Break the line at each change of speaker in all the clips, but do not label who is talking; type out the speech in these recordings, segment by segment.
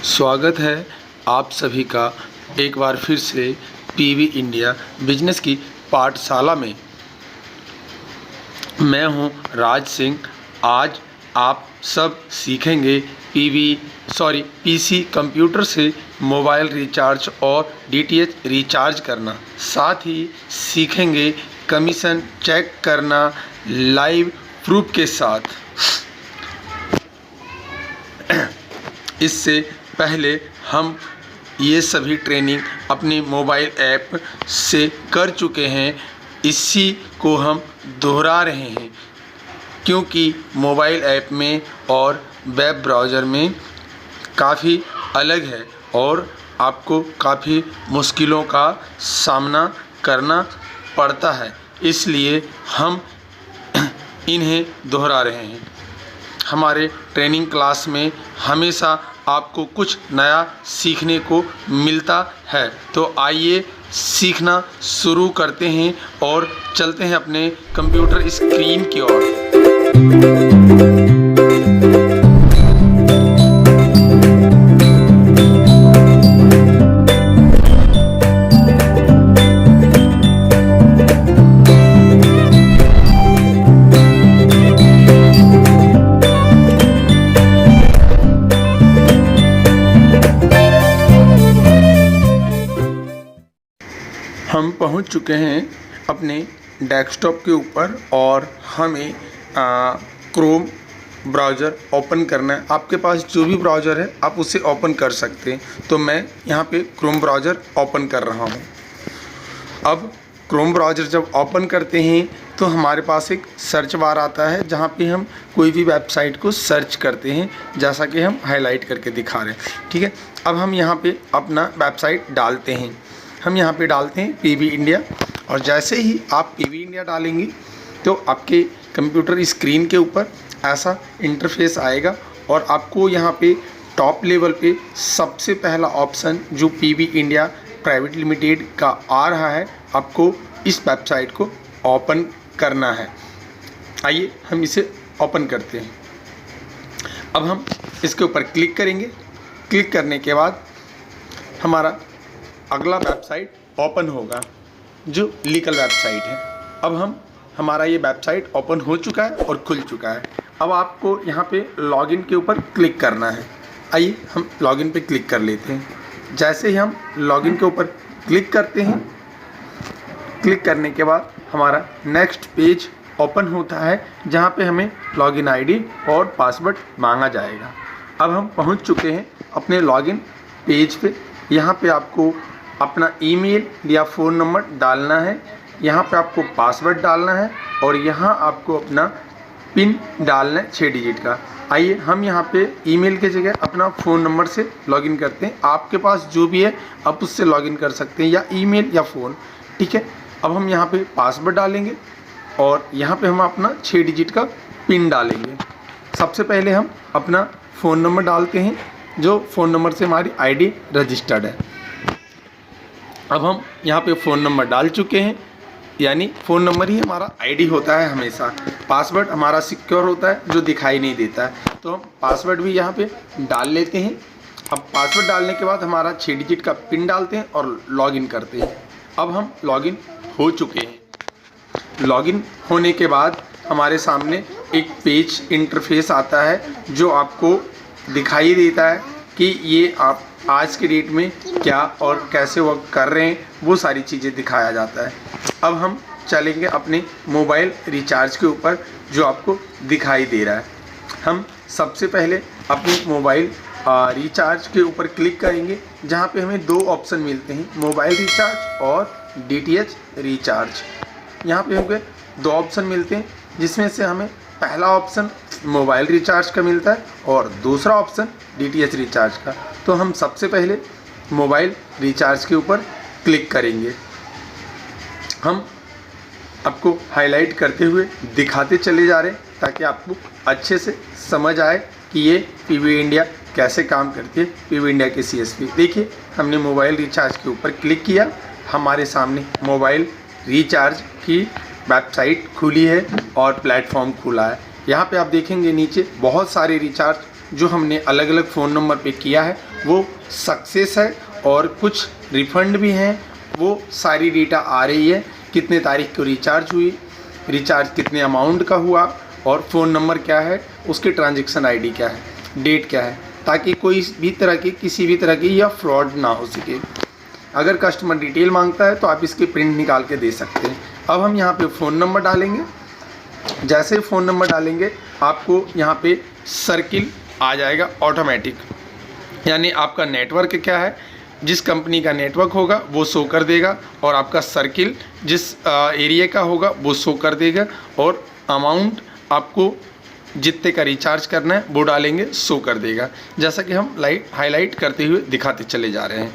स्वागत है आप सभी का एक बार फिर से पीवी इंडिया बिजनेस की पाठशाला में। मैं हूं राज सिंह। आज आप सब सीखेंगे पीसी कंप्यूटर से मोबाइल रिचार्ज और डीटीएच रिचार्ज करना। साथ ही सीखेंगे कमीशन चेक करना लाइव प्रूफ के साथ। इससे पहले हम ये सभी ट्रेनिंग अपने मोबाइल ऐप से कर चुके हैं, इसी को हम दोहरा रहे हैं क्योंकि मोबाइल ऐप में और वेब ब्राउज़र में काफ़ी अलग है और आपको काफ़ी मुश्किलों का सामना करना पड़ता है, इसलिए हम इन्हें दोहरा रहे हैं। हमारे ट्रेनिंग क्लास में हमेशा आपको कुछ नया सीखने को मिलता है। तो आइए सीखना शुरू करते हैं और चलते हैं अपने कंप्यूटर स्क्रीन की ओर। हम पहुंच चुके हैं अपने डेस्कटॉप के ऊपर और हमें क्रोम ब्राउज़र ओपन करना है। आपके पास जो भी ब्राउज़र है आप उसे ओपन कर सकते हैं। तो मैं यहां पे क्रोम ब्राउज़र ओपन कर रहा हूं। अब क्रोम ब्राउज़र जब ओपन करते हैं तो हमारे पास एक सर्च बार आता है जहां पे हम कोई भी वेबसाइट को सर्च करते हैं, जैसा कि हम हाईलाइट करके दिखा रहे हैं। ठीक है, अब हम यहां पे अपना वेबसाइट डालते हैं। हम यहाँ पे डालते हैं पीवी इंडिया और जैसे ही आप पीवी इंडिया डालेंगे तो आपके कंप्यूटर स्क्रीन के ऊपर ऐसा इंटरफेस आएगा और आपको यहाँ पे टॉप लेवल पे सबसे पहला ऑप्शन जो पीवी इंडिया प्राइवेट लिमिटेड का आ रहा है, आपको इस वेबसाइट को ओपन करना है। आइए हम इसे ओपन करते हैं। अब हम इसके ऊपर क्लिक करेंगे। क्लिक करने के बाद हमारा अगला वेबसाइट ओपन होगा जो लीगल वेबसाइट है। अब हमारा ये वेबसाइट ओपन हो चुका है और खुल चुका है। अब आपको यहाँ पे लॉगिन के ऊपर क्लिक करना है। आइए हम लॉगिन पे क्लिक कर लेते हैं। जैसे ही हम लॉगिन के ऊपर क्लिक करते हैं, क्लिक करने के बाद हमारा नेक्स्ट पेज ओपन होता है जहाँ पे हमें लॉगिन आईडी और पासवर्ड मांगा जाएगा। अब हम पहुँच चुके हैं अपने लॉगिन पेज पे। यहाँ पे आपको अपना ईमेल या फ़ोन नंबर डालना है, यहाँ पे आपको पासवर्ड डालना है और यहाँ आपको अपना पिन डालना है 6 डिजिट का। आइए हम यहाँ पे ईमेल के जगह अपना फ़ोन नंबर से लॉगिन करते हैं। आपके पास जो भी है आप उससे लॉगिन कर सकते हैं, या ईमेल या फ़ोन। ठीक है, अब हम यहाँ पे पासवर्ड डालेंगे और यहाँ पे हम अपना 6 डिजिट का पिन डालेंगे। सबसे पहले हम अपना फ़ोन नंबर डालते हैं जो फ़ोन नंबर से हमारी आईडी रजिस्टर्ड है। अब हम यहाँ पे फ़ोन नंबर डाल चुके हैं, यानी फ़ोन नंबर ही हमारा आईडी होता है हमेशा। पासवर्ड हमारा सिक्योर होता है जो दिखाई नहीं देता है, तो हम पासवर्ड भी यहाँ पे डाल लेते हैं। अब पासवर्ड डालने के बाद हमारा 6 डिजिट का पिन डालते हैं और लॉगिन करते हैं। अब हम लॉगिन हो चुके हैं। लॉगिन होने के बाद हमारे सामने एक पेज इंटरफेस आता है जो आपको दिखाई देता है कि ये आप आज के डेट में क्या और कैसे वर्क कर रहे हैं, वो सारी चीज़ें दिखाया जाता है। अब हम चलेंगे अपने मोबाइल रिचार्ज के ऊपर जो आपको दिखाई दे रहा है। हम सबसे पहले अपने मोबाइल रिचार्ज के ऊपर क्लिक करेंगे जहाँ पे हमें 2 ऑप्शन मिलते हैं, मोबाइल रिचार्ज और डीटीएच रिचार्ज। यहाँ पे हमें 2 ऑप्शन मिलते हैं जिसमें से हमें पहला ऑप्शन मोबाइल रिचार्ज का मिलता है और दूसरा ऑप्शन डीटीएच रिचार्ज का। तो हम सबसे पहले मोबाइल रिचार्ज के ऊपर क्लिक करेंगे। हम आपको हाईलाइट करते हुए दिखाते चले जा रहे हैं ताकि आपको अच्छे से समझ आए कि ये पीवी इंडिया कैसे काम करती है। पीवी इंडिया के सीएसपी देखिए, हमने मोबाइल रिचार्ज के ऊपर क्लिक किया, हमारे सामने मोबाइल रिचार्ज की वेबसाइट खुली है और प्लेटफॉर्म खुला है। यहाँ पे आप देखेंगे नीचे बहुत सारे रिचार्ज जो हमने अलग अलग फ़ोन नंबर पे किया है वो सक्सेस है, और कुछ रिफ़ंड भी हैं। वो सारी डेटा आ रही है, कितने तारीख को रिचार्ज हुई, रिचार्ज कितने अमाउंट का हुआ, और फ़ोन नंबर क्या है, उसकी ट्रांजैक्शन आईडी क्या है, डेट क्या है, ताकि कोई भी तरह की किसी भी तरह की या फ्रॉड ना हो सके। अगर कस्टमर डिटेल मांगता है तो आप इसके प्रिंट निकाल के दे सकते हैं। अब हम यहाँ पे फ़ोन नंबर डालेंगे। जैसे फ़ोन नंबर डालेंगे आपको यहाँ पे सर्किल आ जाएगा ऑटोमेटिक, यानी आपका नेटवर्क क्या है, जिस कंपनी का नेटवर्क होगा वो शो कर देगा, और आपका सर्किल जिस एरिया का होगा वो शो कर देगा, और अमाउंट आपको जितने का रिचार्ज करना है वो डालेंगे, शो कर देगा, जैसा कि हम हाईलाइट करते हुए दिखाते चले जा रहे हैं।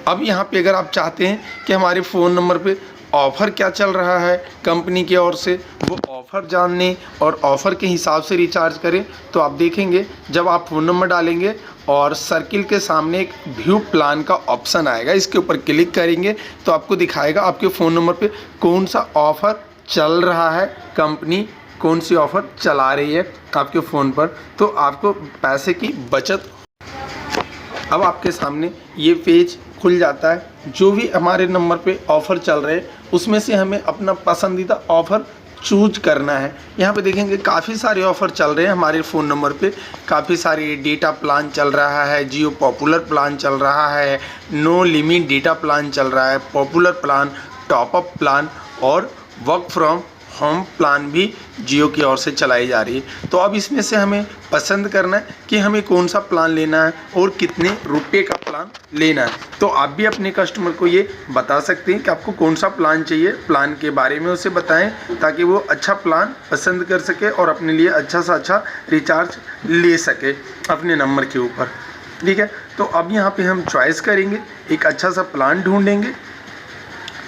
अब यहाँ पे अगर आप चाहते हैं कि हमारे फ़ोन नंबर पे ऑफ़र क्या चल रहा है कंपनी की ओर से, वो ऑफ़र जानने और ऑफ़र के हिसाब से रिचार्ज करें, तो आप देखेंगे जब आप फ़ोन नंबर डालेंगे और सर्किल के सामने एक व्यू प्लान का ऑप्शन आएगा, इसके ऊपर क्लिक करेंगे तो आपको दिखाएगा आपके फ़ोन नंबर पे कौन सा ऑफ़र चल रहा है, कंपनी कौन सी ऑफ़र चला रही है आपके फ़ोन पर, तो आपको पैसे की बचत। अब आपके सामने ये पेज खुल जाता है, जो भी हमारे नंबर पे ऑफ़र चल रहे हैं उसमें से हमें अपना पसंदीदा ऑफ़र चूज करना है। यहाँ पे देखेंगे काफ़ी सारे ऑफ़र चल रहे हैं हमारे फ़ोन नंबर पे, काफ़ी सारे डेटा प्लान चल रहा है, जियो पॉपुलर प्लान चल रहा है, नो लिमिट डेटा प्लान चल रहा है, पॉपुलर प्लान, टॉपअप प्लान और वर्क फ्रॉम होम प्लान भी जियो की ओर से चलाई जा रही है। तो अब इसमें से हमें पसंद करना है कि हमें कौन सा प्लान लेना है और कितने रुपए का प्लान लेना है। तो आप भी अपने कस्टमर को ये बता सकते हैं कि आपको कौन सा प्लान चाहिए, प्लान के बारे में उसे बताएं ताकि वो अच्छा प्लान पसंद कर सके और अपने लिए अच्छा सा अच्छा रिचार्ज ले सके अपने नंबर के ऊपर। ठीक है, तो अब यहाँ पे हम चॉइस करेंगे, एक अच्छा सा प्लान ढूंढेंगे।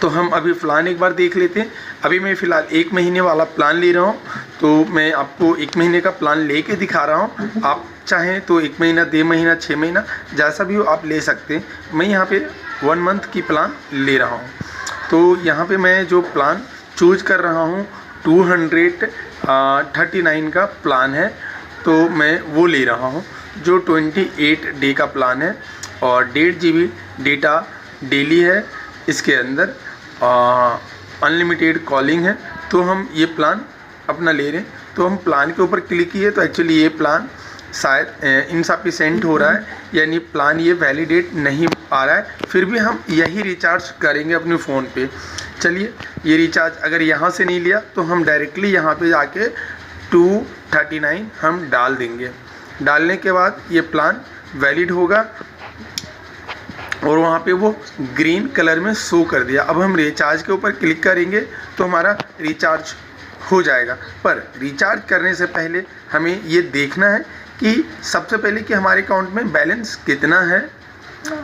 तो हम अभी प्लान एक बार देख लेते हैं। अभी मैं फ़िलहाल 1 महीने वाला प्लान ले रहा हूँ, तो मैं आपको 1 महीने का प्लान लेके दिखा रहा हूँ। आप चाहें तो 1 महीना, 2 महीना, 6 महीना, जैसा भी हो आप ले सकते हैं। मैं यहाँ पे 1 मंथ की प्लान ले रहा हूँ। तो यहाँ पे मैं जो प्लान चूज कर रहा हूँ 239 का प्लान है, तो मैं वो ले रहा हूँ जो 28 डे का प्लान है और 1.5 GB डेटा डेली है। इसके अंदर अनलिमिटेड कॉलिंग है। तो हम ये प्लान अपना ले रहे हैं। तो हम प्लान के ऊपर क्लिक किए तो एक्चुअली ये प्लान शायद इनसफिशेंट हो रहा है, यानी प्लान ये वैलिडेट नहीं आ रहा है। फिर भी हम यही रिचार्ज करेंगे अपने फ़ोन पे। चलिए, ये रिचार्ज अगर यहाँ से नहीं लिया तो हम डायरेक्टली यहाँ पे जाके 239 हम डाल देंगे। डालने के बाद ये प्लान वैलिड होगा और वहाँ पे वो ग्रीन कलर में शो कर दिया। अब हम रिचार्ज के ऊपर क्लिक करेंगे तो हमारा रिचार्ज हो जाएगा। पर रिचार्ज करने से पहले हमें ये देखना है कि सबसे पहले कि हमारे अकाउंट में बैलेंस कितना है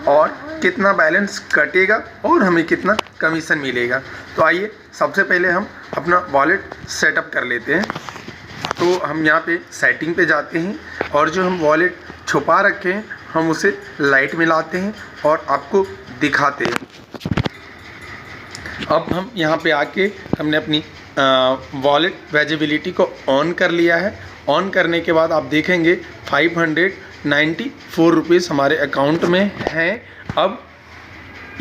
और कितना बैलेंस कटेगा और हमें कितना कमीशन मिलेगा। तो आइए सबसे पहले हम अपना वॉलेट सेटअप कर लेते हैं। तो हम यहाँ पे सेटिंग पे जाते हैं और जो हम वॉलेट छुपा रखे हैं हम उसे लाइट में लाते हैं और आपको दिखाते हैं। अब हम यहाँ पे आके हमने अपनी वॉलेट विजिबिलिटी को ऑन कर लिया है। ऑन करने के बाद आप देखेंगे 594 रुपीज़ हमारे अकाउंट में हैं। अब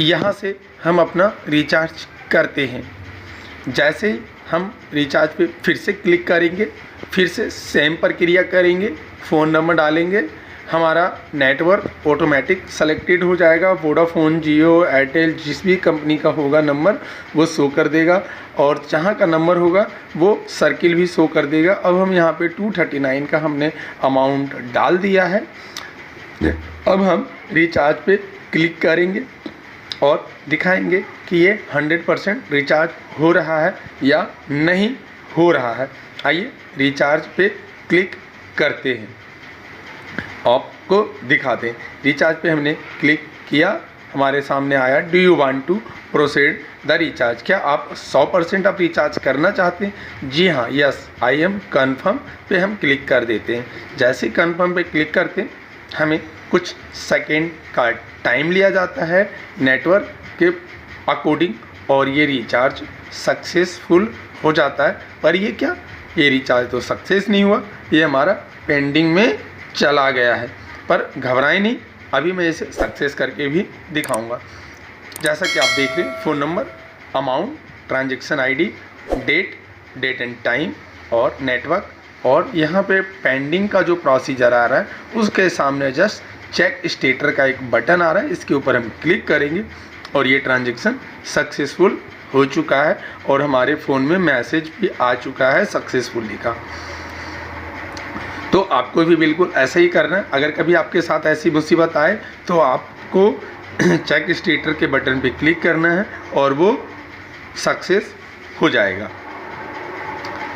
यहाँ से हम अपना रिचार्ज करते हैं। जैसे ही हम रिचार्ज पे फिर से क्लिक करेंगे, फिर से सेम प्रक्रिया करेंगे, फ़ोन नंबर डालेंगे, हमारा नेटवर्क ऑटोमेटिक सेलेक्टेड हो जाएगा। वोडाफोन, जियो, एयरटेल, जिस भी कंपनी का होगा नंबर वो शो कर देगा और जहाँ का नंबर होगा वो सर्किल भी शो कर देगा। अब हम यहाँ पे 239 का हमने अमाउंट डाल दिया है। अब हम रिचार्ज पे क्लिक करेंगे और दिखाएंगे कि ये 100% रिचार्ज हो रहा है या नहीं हो रहा है। आइए रिचार्ज पे क्लिक करते हैं, आपको दिखाते हैं। रिचार्ज पे हमने क्लिक किया, हमारे सामने आया do you want to proceed the recharge. क्या आप 100% आप रिचार्ज करना चाहते हैं? जी हाँ, यस आई एम कन्फर्म पे हम क्लिक कर देते हैं। जैसे कन्फर्म पे क्लिक करते हैं हमें कुछ सेकेंड का टाइम लिया जाता है नेटवर्क के अकॉर्डिंग और ये रिचार्ज सक्सेसफुल हो जाता है। पर ये क्या, ये रिचार्ज तो सक्सेस नहीं हुआ, ये हमारा पेंडिंग में चला गया है। पर घबराएं नहीं, अभी मैं इसे सक्सेस करके भी दिखाऊंगा। जैसा कि आप देख रहे हैं, phone number, amount, transaction ID, date and time और नेटवर्क, और यहाँ पे पेंडिंग का जो प्रोसीजर आ रहा है उसके सामने जस्ट चेक स्टेटस का एक बटन आ रहा है, इसके ऊपर हम क्लिक करेंगे और ये ट्रांजैक्शन सक्सेसफुल हो चुका है और हमारे फ़ोन में मैसेज भी आ चुका है सक्सेसफुली का। तो आपको भी बिल्कुल ऐसा ही करना है। अगर कभी आपके साथ ऐसी मुसीबत आए तो आपको चेक स्टेटस के बटन पे क्लिक करना है और वो सक्सेस हो जाएगा।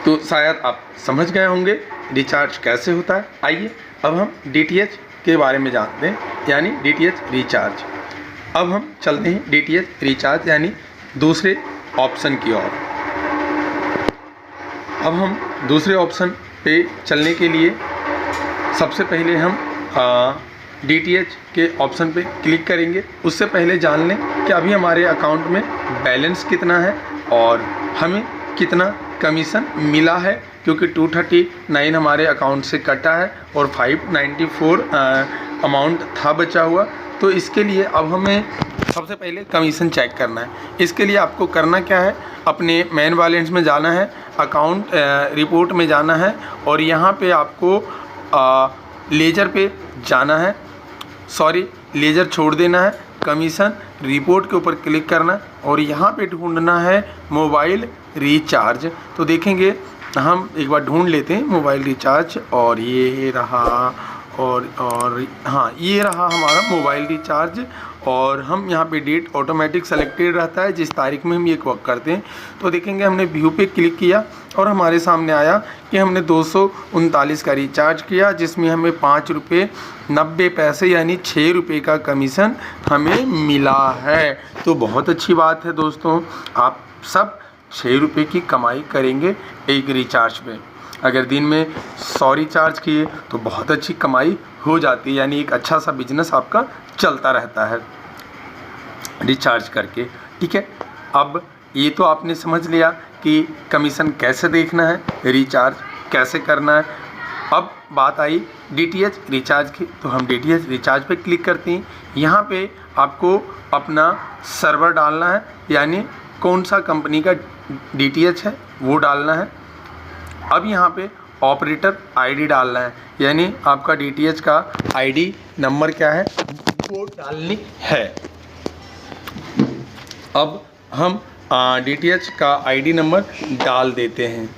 तो शायद आप समझ गए होंगे रिचार्ज कैसे होता है। आइए अब हम DTH के बारे में जानते हैं, यानी DTH रिचार्ज। अब हम चलते हैं DTH रिचार्ज यानी दूसरे ऑप्शन की ओर। अब हम दूसरे ऑप्शन पे चलने के लिए सबसे पहले हम DTH के ऑप्शन पे क्लिक करेंगे। उससे पहले जान लें कि अभी हमारे अकाउंट में बैलेंस कितना है और हमें कितना कमीशन मिला है, क्योंकि 239 हमारे अकाउंट से कटा है और 594 अमाउंट था बचा हुआ। तो इसके लिए अब हमें सबसे पहले कमीशन चेक करना है। इसके लिए आपको करना क्या है, अपने मेन बैलेंस में जाना है, अकाउंट रिपोर्ट में जाना है और यहाँ पे आपको लेजर पे जाना है, सॉरी लेजर छोड़ देना है, कमीशन रिपोर्ट के ऊपर क्लिक करना है और यहाँ पे ढूंढना है मोबाइल रिचार्ज। तो देखेंगे, हम एक बार ढूंढ लेते हैं मोबाइल रिचार्ज और ये रहा, और हाँ ये रहा हमारा मोबाइल रिचार्ज। और हम यहाँ पे डेट ऑटोमेटिक सेलेक्टेड रहता है जिस तारीख में हम ये वर्क करते हैं। तो देखेंगे हमने व्यू पे क्लिक किया और हमारे सामने आया कि हमने 239 का रिचार्ज किया, जिसमें हमें 5 रुपये 90 पैसे यानी 6 रुपये का कमीशन हमें मिला है। तो बहुत अच्छी बात है दोस्तों, आप सब 6 रुपये की कमाई करेंगे एक रिचार्ज पे। अगर दिन में 100 रिचार्ज किए तो बहुत अच्छी कमाई हो जाती है, यानी एक अच्छा सा बिजनेस आपका चलता रहता है रिचार्ज करके। ठीक है, अब ये तो आपने समझ लिया कि कमीशन कैसे देखना है, रिचार्ज कैसे करना है। अब बात आई DTH रिचार्ज की, तो हम DTH रिचार्ज पे क्लिक करते हैं। यहाँ पे आपको अपना सर्वर डालना है, यानी कौन सा कंपनी का DTH है वो डालना है। अब यहाँ पे ऑपरेटर ID डालना है, यानी आपका DTH का ID नंबर क्या है वो डालनी है। अब हम DTH का ID नंबर डाल देते हैं।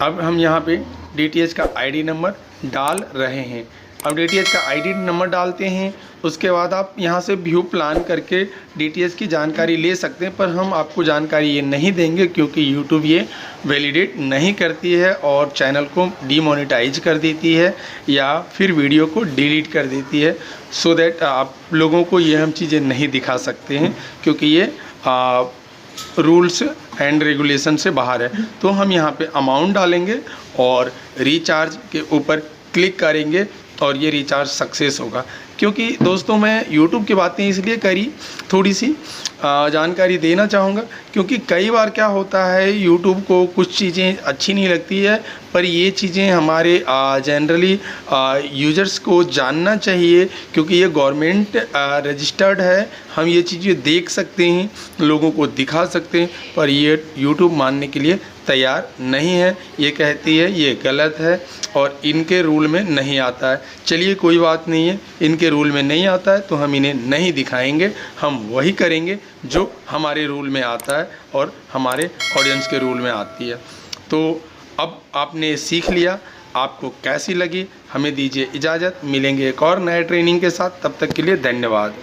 अब हम यहाँ पे DTH का ID नंबर डाल रहे हैं। अब DTH का ID नंबर डालते हैं, उसके बाद आप यहाँ से व्यू प्लान करके DTH की जानकारी ले सकते हैं, पर हम आपको जानकारी ये नहीं देंगे क्योंकि YouTube ये वैलिडेट नहीं करती है और चैनल को डीमोनेटाइज कर देती है या फिर वीडियो को डिलीट कर देती है। सो दैट आप लोगों को ये हम चीज़ें नहीं दिखा सकते हैं क्योंकि ये रूल्स एंड रेगुलेशन से बाहर है। तो हम यहाँ पे अमाउंट डालेंगे और रिचार्ज के ऊपर क्लिक करेंगे और ये रिचार्ज सक्सेस होगा। क्योंकि दोस्तों मैं YouTube की बातें इसलिए करी, थोड़ी सी जानकारी देना चाहूँगा, क्योंकि कई बार क्या होता है YouTube को कुछ चीज़ें अच्छी नहीं लगती है, पर ये चीज़ें हमारे जनरली यूजर्स को जानना चाहिए क्योंकि ये गवर्नमेंट रजिस्टर्ड है। हम ये चीज़ें देख सकते हैं, लोगों को दिखा सकते हैं, पर ये YouTube मानने के लिए तैयार नहीं है। ये कहती है ये गलत है और इनके रूल में नहीं आता है। चलिए कोई बात नहीं है, इनके रूल में नहीं आता है तो हम इन्हें नहीं दिखाएंगे, हम वही करेंगे जो हमारे रूल में आता है और हमारे ऑडियंस के रूल में आती है। तो अब आपने सीख लिया, आपको कैसी लगी हमें दीजिए इजाज़त। मिलेंगे एक और नए ट्रेनिंग के साथ, तब तक के लिए धन्यवाद।